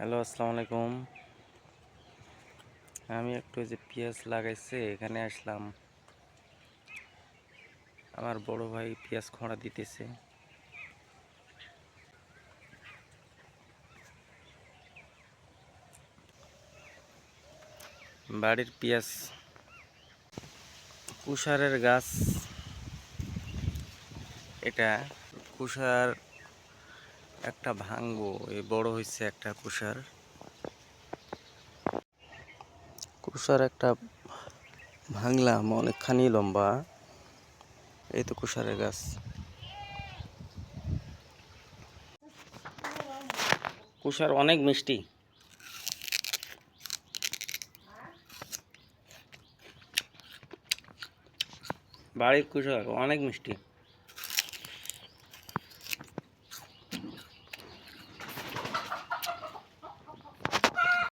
Hello, আসসালামু আলাইকুম। আমি একটু যে পেঁয়াজ লাগাইছে এখানে আসলাম। আমার বড় ভাই পেঁয়াজ খোঁড়া দিতেছে। বাড়ির পেঁয়াজ কুষারের গাছ। এটা কুষার একটা ভাঙবো, এই বড় হয়েছে একটা কুষার। কুষার একটা ভাঙলাম, অনেকখানি লম্বা। এই তো কুষারের গাছ। কুষার অনেক মিষ্টি। বাড়ির কুষার অনেক মিষ্টি।